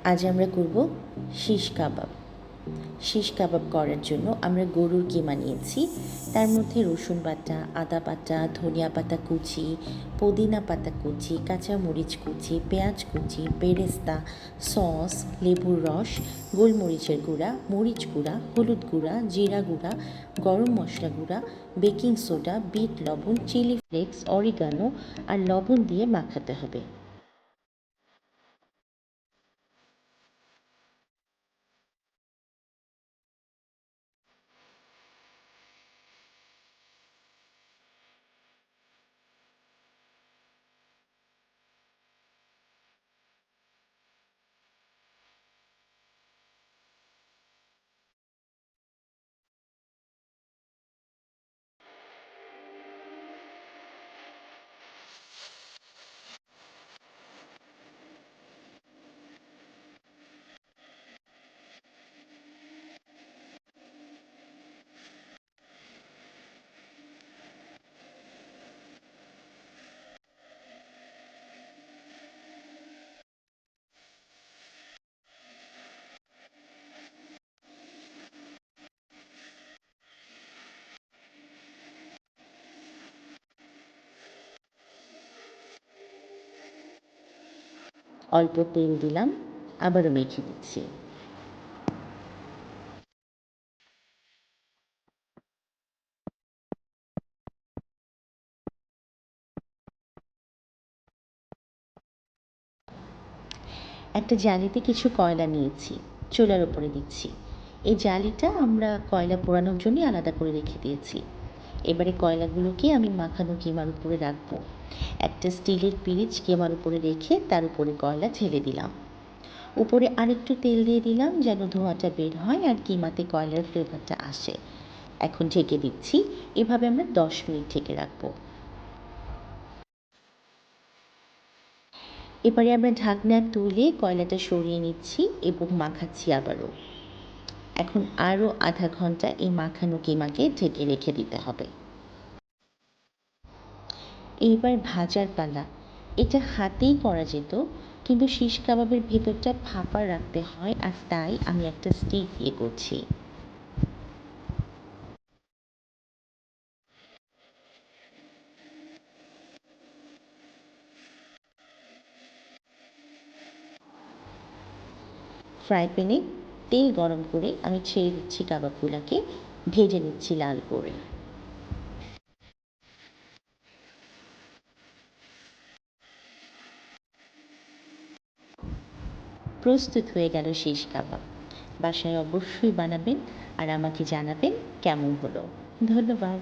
আজ আমরা করব শিশ কাবাব। শিশ কাবাব করার জন্য আমরা গরুর কিমা নিয়েছি। তার মধ্যে রসুন বাটা, আদা বাটা, ধনিয়া পাতা কুচি, পুদিনা পাতা কুচি, কাঁচামরিচ কুচি, পেঁয়াজ কুচি, বেরেস্তা, সস, লেবুর রস, গোলমরিচের গুঁড়া, মরিচ গুঁড়া, হলুদ গুঁড়া, জিরা গুঁড়া, গরম মশলা গুঁড়া, বেকিং সোডা, বিট লবণ, চিলি ফ্লেক্স, অরিগানো আর লবণ দিয়ে মাখাতে হবে। অল্প তেল দিলাম, আবারও মেখে দিচ্ছি। একটা জালিতে কিছু কয়লা নিয়েছি, চুলার উপরে দিচ্ছি। এই জালিটা আমরা কয়লা পোড়ানোর জন্য আলাদা করে রেখে দিয়েছি। এবারে কয়লাগুলোকে আমি মাখানো কিমার উপরে রাখবো। একটা স্টিলের পিরিচ কিমার উপরে রেখে তার উপরে কয়লা ঢেলে দিলাম। উপরে আরেকটু তেল দিয়ে দিলাম যেন ধোঁয়াটা বের হয় আর কিমাতে কয়লার ফ্লেভারটা আসে। এখন ঢেকে দিচ্ছি। এভাবে আমরা 10 মিনিট ঢেকে রাখবো। এবারে আমরা ঢাকনা তুলে কয়লাটা সরিয়ে নিচ্ছি এবং মাখাচ্ছি আবারও। এখন আরও আধা ঘন্টা এই মাখানো কিমাকে ঢেকে রেখে দিতে হবে। এইবার ভাজার পালা। এটা হাতেই করা যেত, কিন্তু শিশ কাবাবের ভেতরটা ফাঁপা রাখতে হয়, আর তাই আমি একটা স্টিক দিয়ে করছি। ফ্রাই প্যানে তেল গরম করে আমি ছেড়ে দিচ্ছি কাবাবগুলোকে, ভেজে নিচ্ছি লাল করে। প্রস্তুত হয়ে গেল শিশ কাবাব। বাসায় অবশ্যই বানাবেন আর আমাকে জানাবেন কেমন হলো। ধন্যবাদ।